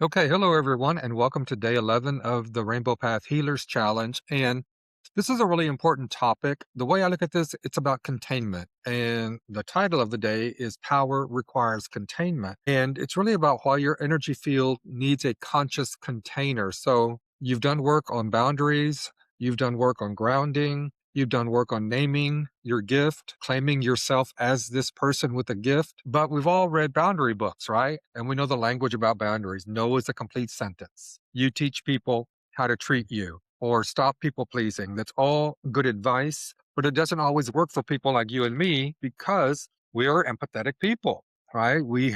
Okay, hello everyone, and welcome to day 11 of the Rainbow Path Healers Challenge. And this is a really important topic. The way I look at this, it's about containment. And the title of the day is Power Requires Containment. And it's really about why your energy field needs a conscious container. So you've done work on boundaries, you've done work on grounding, you've done work on naming your gift, claiming yourself as this person with a gift. But we've all read boundary books, right? And we know the language about boundaries. No is a complete sentence. You teach people how to treat you or stop people pleasing. That's all good advice, but it doesn't always work for people like you and me because we are empathetic people, right? We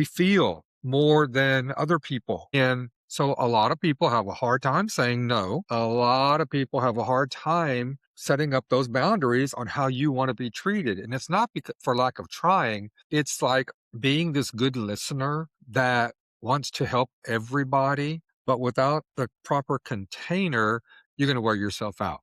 feel more than other people. And so a lot of people have a hard time saying no. A lot of people have a hard time setting up those boundaries on how you want to be treated. And it's not because, for lack of trying, it's like being this good listener that wants to help everybody, but without the proper container, you're going to wear yourself out.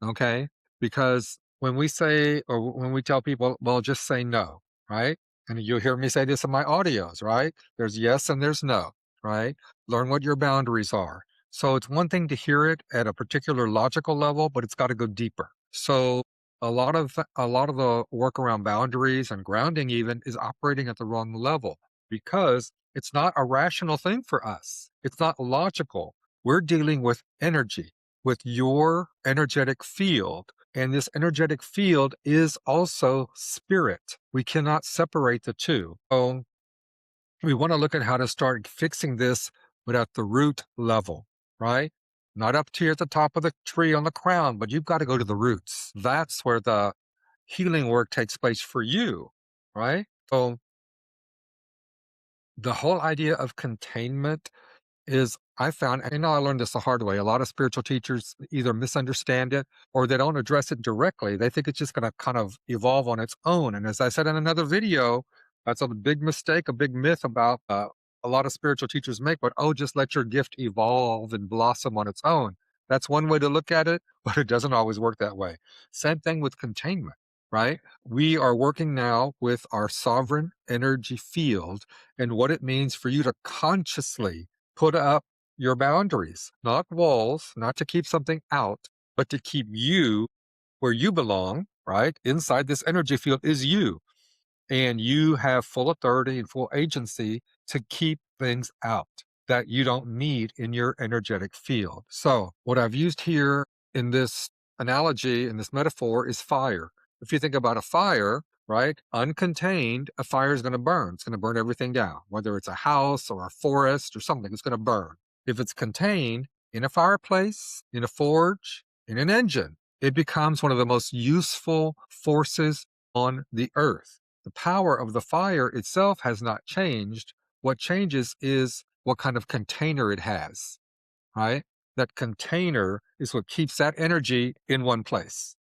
Okay. Because when we say, or when we tell people, well, just say no, right? And you'll hear me say this in my audios, right? There's yes and there's no, right? Learn what your boundaries are. So it's one thing to hear it at a particular logical level, but it's got to go deeper. So a lot of the work around boundaries and grounding even is operating at the wrong level because it's not a rational thing for us. It's not logical. We're dealing with energy, with your energetic field. And this energetic field is also spirit. We cannot separate the two. So we want to look at how to start fixing this, but at the root level, right? Not up to at the top of the tree on the crown, but you've got to go to the roots. That's where the healing work takes place for you, right? So the whole idea of containment is I found, and I learned this the hard way. A lot of spiritual teachers either misunderstand it or they don't address it directly. They think it's just going to kind of evolve on its own. And as I said in another video, that's a big mistake, a big myth about a lot of spiritual teachers make. But oh, just let your gift evolve and blossom on its own. That's one way to look at it, but it doesn't always work that way. Same thing with containment, right? We are working now with our sovereign energy field and what it means for you to consciously put up your boundaries, not walls, not to keep something out, but to keep you where you belong, right? Inside this energy field is you. And you have full authority and full agency to keep things out that you don't need in your energetic field. So, what I've used here in this analogy, in this metaphor, is fire. If you think about a fire, right, uncontained, a fire is going to burn. It's going to burn everything down, whether it's a house or a forest or something, it's going to burn. If it's contained in a fireplace, in a forge, in an engine, it becomes one of the most useful forces on the earth. The power of the fire itself has not changed. What changes is what kind of container it has, right? That container is what keeps that energy in one place.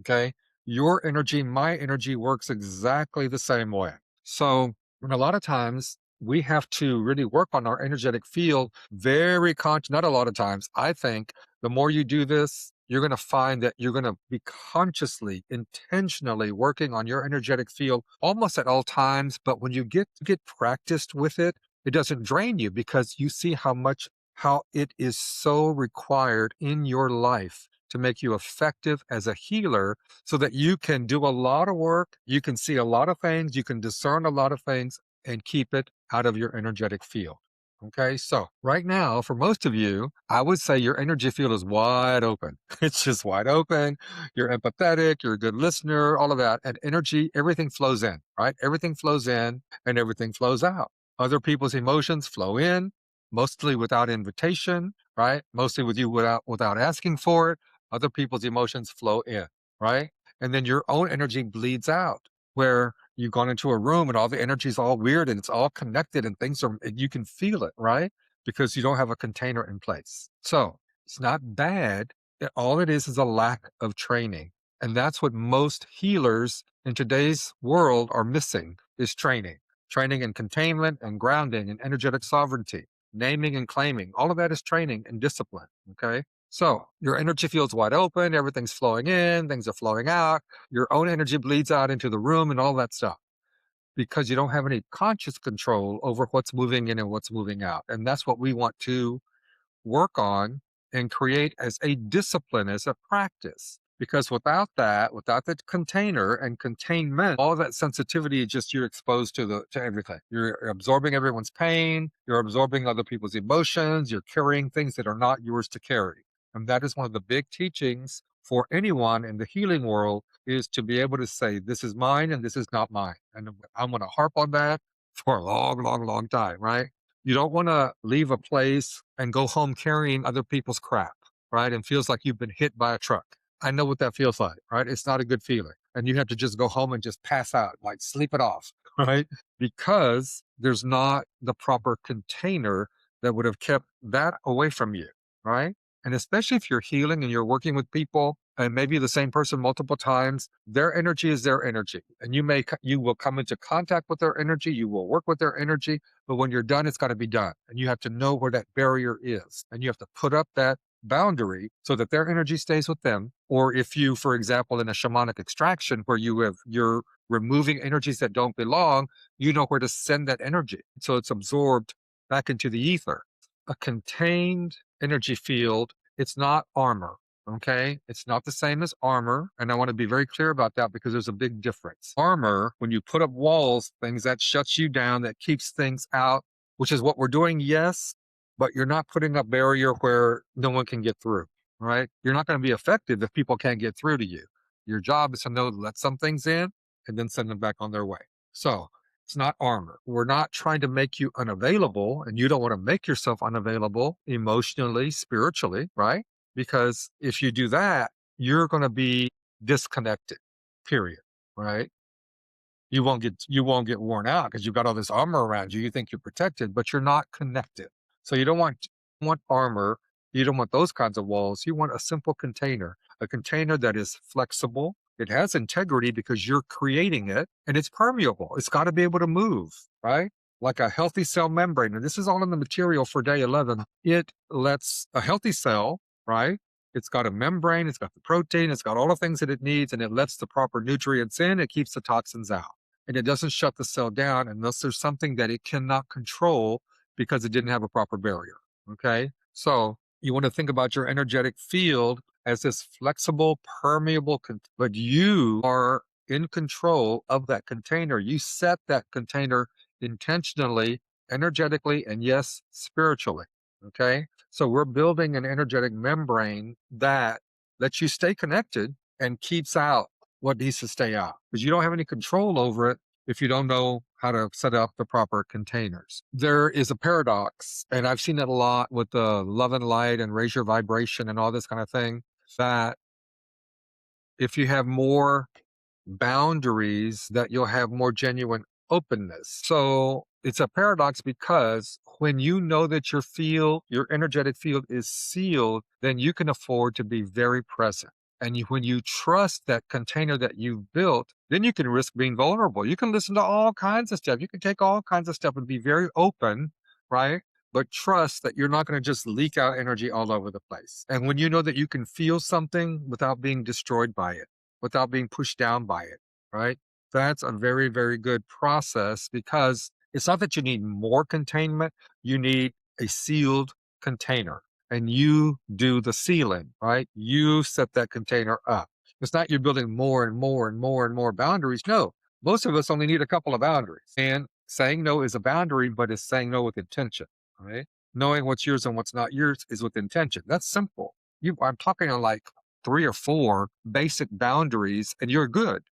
Okay. Your energy, my energy works exactly the same way. So, and a lot of times we have to really work on our energetic field very conscious. Not a lot of times. I think the more you do this, you're going to find that you're going to be consciously, intentionally working on your energetic field almost at all times. But when you get practiced with it, it doesn't drain you because you see how it is so required in your life to make you effective as a healer so that you can do a lot of work, you can see a lot of things, you can discern a lot of things and keep it out of your energetic field. Okay, so right now, for most of you, I would say your energy field is wide open. It's just wide open. You're empathetic, you're a good listener, all of that. And energy, everything flows in, right? Everything flows in and everything flows out. Other people's emotions flow in, mostly without invitation, right? Mostly with you without asking for it. Other people's emotions flow in, right? And then your own energy bleeds out where you've gone into a room and all the energy is all weird and it's all connected and things are, and you can feel it, right? Because you don't have a container in place. So it's not bad. All it is a lack of training. And that's what most healers in today's world are missing is training in containment and grounding and energetic sovereignty, naming and claiming. All of that is training and discipline. Okay. So your energy field's wide open, everything's flowing in, things are flowing out, your own energy bleeds out into the room and all that stuff. because you don't have any conscious control over what's moving in and what's moving out. And that's what we want to work on and create as a discipline, as a practice. Because without that, without the container and containment, all that sensitivity is just you're exposed to everything. You're absorbing everyone's pain, you're absorbing other people's emotions, you're carrying things that are not yours to carry. And that is one of the big teachings for anyone in the healing world is to be able to say, this is mine and this is not mine. And I'm going to harp on that for a long, long, long time, right? You don't want to leave a place and go home carrying other people's crap, right? And feels like you've been hit by a truck. I know what that feels like, right? It's not a good feeling. And you have to just go home and just pass out, like sleep it off, right? Because there's not the proper container that would have kept that away from you, right? And especially if you're healing and you're working with people and maybe the same person multiple times, their energy is their energy. And you will come into contact with their energy, you will work with their energy, but when you're done, it's got to be done. And you have to know where that barrier is. And you have to put up that boundary so that their energy stays with them. Or if you, for example, in a shamanic extraction where you're removing energies that don't belong, you know where to send that energy. So it's absorbed back into the ether. A contained energy field, it's not armor. Okay. It's not the same as armor. And I want to be very clear about that because there's a big difference. Armor, when you put up walls, things that shuts you down, that keeps things out, which is what we're doing, yes, but you're not putting up barrier where no one can get through, right? You're not going to be effective if people can't get through to you. Your job is to know to let some things in and then send them back on their way. So it's not armor. We're not trying to make you unavailable, and you don't want to make yourself unavailable emotionally, spiritually, right? Because if you do that, you're going to be disconnected, period, right? You won't get worn out because you've got all this armor around you. You think you're protected, but you're not connected. So you don't want armor. You don't want those kinds of walls. You want a simple container, a container that is flexible. It has integrity because you're creating it, and it's permeable. It's got to be able to move, right? Like a healthy cell membrane. And this is all in the material for day 11. It lets a healthy cell, right? It's got a membrane, it's got the protein, it's got all the things that it needs, and it lets the proper nutrients in. It keeps the toxins out, and it doesn't shut the cell down unless there's something that it cannot control because it didn't have a proper barrier. Okay. So you want to think about your energetic field as this flexible, permeable, but you are in control of that container. You set that container intentionally, energetically, and yes, spiritually. Okay. So we're building an energetic membrane that lets you stay connected and keeps out what needs to stay out because you don't have any control over it if you don't know how to set up the proper containers. There is a paradox, and I've seen it a lot with the love and light and raise your vibration and all this kind of thing, that if you have more boundaries, that you'll have more genuine openness. So it's a paradox because when you know that your energetic field is sealed, then you can afford to be very present. And when you trust that container that you've built, then you can risk being vulnerable. You can listen to all kinds of stuff. You can take all kinds of stuff and be very open, right? But trust that you're not going to just leak out energy all over the place. And when you know that you can feel something without being destroyed by it, without being pushed down by it, right? That's a very, very good process because it's not that you need more containment, you need a sealed container and you do the sealing, right? You set that container up. It's not you're building more and more and more and more boundaries. No, most of us only need a couple of boundaries. And saying no is a boundary, but it's saying no with intention, right? Knowing what's yours and what's not yours is with intention. That's simple. I'm talking on like 3 or 4 basic boundaries and you're good,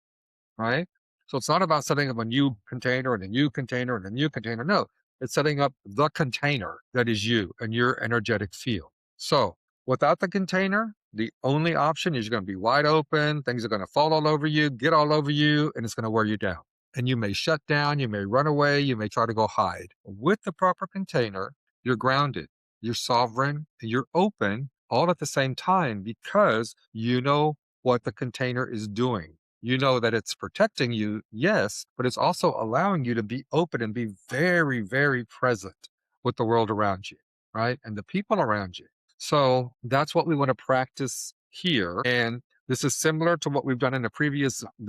right? So it's not about setting up a new container and a new container and a new container. No, it's setting up the container that is you and your energetic field. So without the container, the only option is you're going to be wide open. Things are going to fall all over you, get all over you, and it's going to wear you down. And you may shut down, you may run away, you may try to go hide. With the proper container, you're grounded, you're sovereign, and you're open all at the same time because you know what the container is doing. You know that it's protecting you, yes, but it's also allowing you to be open and be very, very present with the world around you, right? And the people around you. So that's what we want to practice here. And This is similar to what we've done in the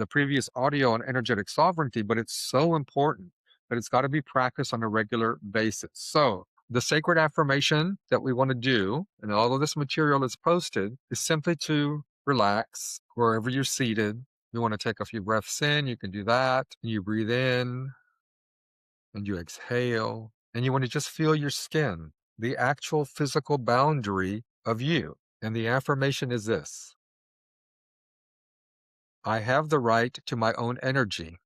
previous audio on energetic sovereignty, but it's so important that it's got to be practiced on a regular basis. So the sacred affirmation that we want to do, and all of this material is posted, is simply to relax wherever you're seated. You want to take a few breaths in, you can do that. You breathe in and you exhale, and you want to just feel your skin, the actual physical boundary of you. And the affirmation is this: I have the right to my own energy.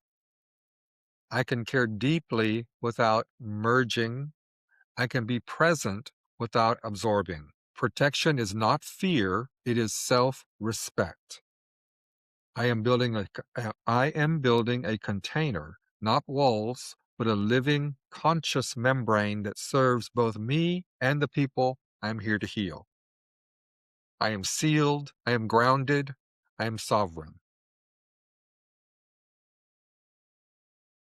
I can care deeply without merging. I can be present without absorbing. Protection is not fear, it is self-respect. I am building a container, not walls, but a living, conscious membrane that serves both me and the people I'm here to heal. I am sealed, I am grounded, I am sovereign.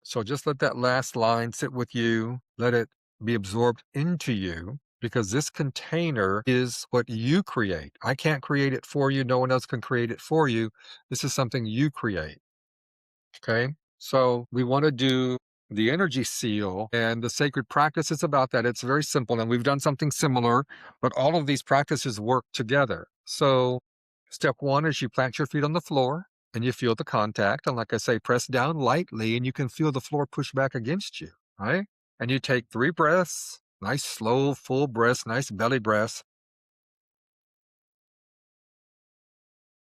So just let that last line sit with you. Let it be absorbed into you, because this container is what you create. I can't create it for you. No one else can create it for you. This is something you create. Okay. So we want to do the energy seal, and the sacred practice is about that. It's very simple, and we've done something similar, but all of these practices work together. So step one is you plant your feet on the floor and you feel the contact. And like I say, press down lightly and you can feel the floor push back against you, right? And you take 3 breaths, nice, slow, full breaths, nice belly breaths,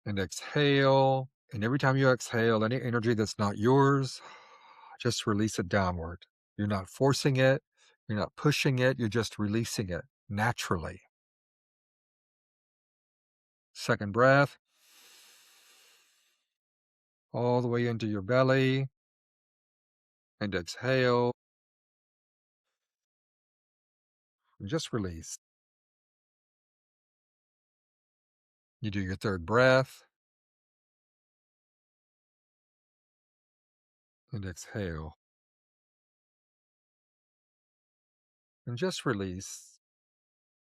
and exhale. And every time you exhale, any energy that's not yours, just release it downward. You're not forcing it, you're not pushing it, you're just releasing it naturally. Second breath, all the way into your belly, and exhale, and just release. You do your third breath, and exhale, and just release.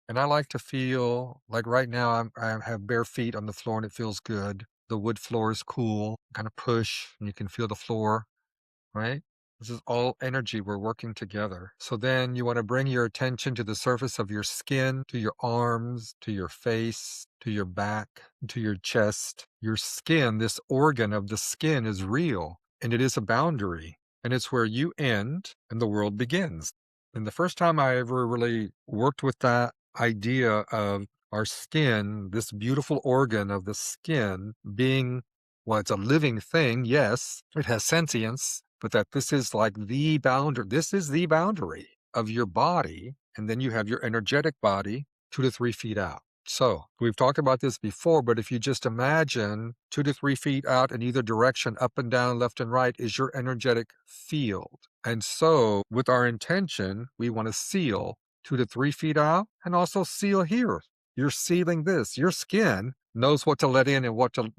And I like to feel like right now I have bare feet on the floor and it feels good. The wood floor is cool, kind of push, and you can feel the floor, right? This is all energy. We're working together. So then you want to bring your attention to the surface of your skin, to your arms, to your face, to your back, to your chest. Your skin, this organ of the skin, is real, and it is a boundary, and it's where you end and the world begins. And the first time I ever really worked with that idea of our skin, this beautiful organ of the skin being, well, it's a living thing, yes, it has sentience, but that this is like the boundary. This is the boundary of your body. And then you have your energetic body 2 to 3 feet out. So we've talked about this before, but if you just imagine 2 to 3 feet out in either direction, up and down, left and right, is your energetic field. And so with our intention, we want to seal 2 to 3 feet out and also seal here. You're sealing this. Your skin knows what to let in and what to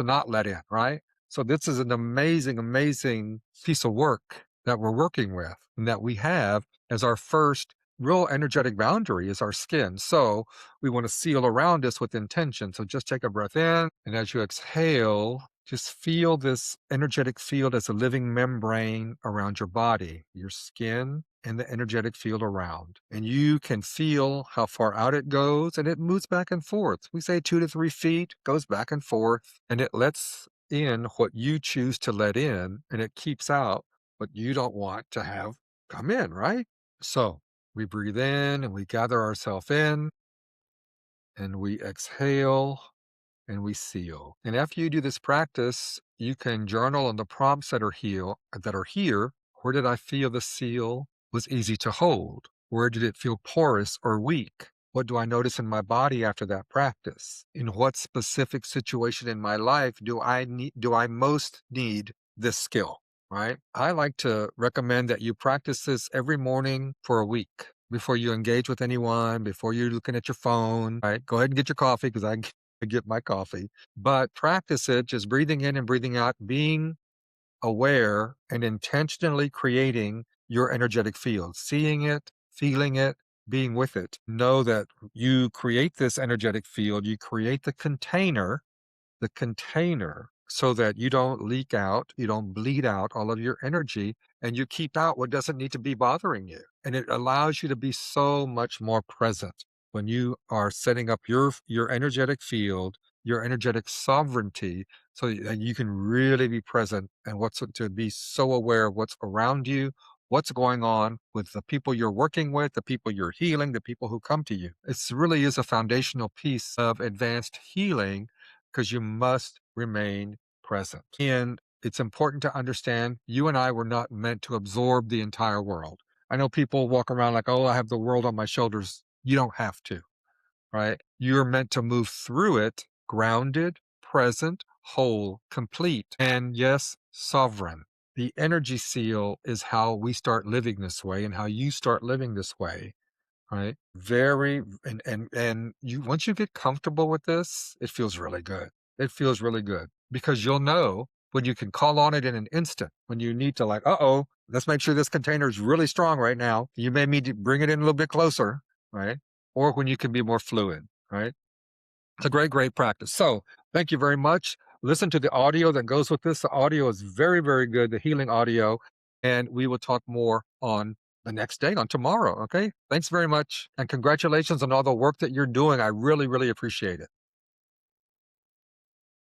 not let in, right? So this is an amazing, amazing piece of work that we're working with, and that we have as our first real energetic boundary is our skin. So we want to seal around us with intention. So just take a breath in, and as you exhale, just feel this energetic field as a living membrane around your body, your skin, and the energetic field around. And you can feel how far out it goes, and it moves back and forth. We say 2 to 3 feet, goes back and forth, and it lets in what you choose to let in, and it keeps out what you don't want to have come in, right? So we breathe in and we gather ourselves in, and we exhale and we seal. And after you do this practice, you can journal on the prompts that are here. Where did I feel the seal was easy to hold? Where did it feel porous or weak? What do I notice in my body after that practice? In what specific situation in my life do I most need this skill? Right? I like to recommend that you practice this every morning for a week before you engage with anyone, before you're looking at your phone. Right? Go ahead and get your coffee, because I get my coffee. But practice it, just breathing in and breathing out, being aware and intentionally creating your energetic field, seeing it, feeling it, being with it. Know that you create this energetic field, you create the container, the container so that you don't leak out, you don't bleed out all of your energy, and you keep out what doesn't need to be bothering you. And it allows you to be so much more present when you are setting up your energetic field, your energetic sovereignty, so that you can really be present and what's to be so aware of what's around you, what's going on with the people you're working with, the people you're healing, the people who come to you. It really is a foundational piece of advanced healing because you must remain present. And it's important to understand you and I were not meant to absorb the entire world. I know people walk around like, oh, I have the world on my shoulders. You don't have to, right? You're meant to move through it grounded, present, whole, complete, and yes, sovereign. The energy seal is how we start living this way and how you start living this way, right? Very and you once you get comfortable with this, it feels really good. It feels really good because you'll know when you can call on it in an instant, when you need to like, uh-oh, let's make sure this container is really strong right now. You may need to bring it in a little bit closer, right? Or when you can be more fluid, right? It's a great, great practice. So thank you very much. Listen to the audio that goes with this. The audio is very, very good, the healing audio. And we will talk more on the next day, on tomorrow. Okay. Thanks very much. And congratulations on all the work that you're doing. I really, really appreciate it.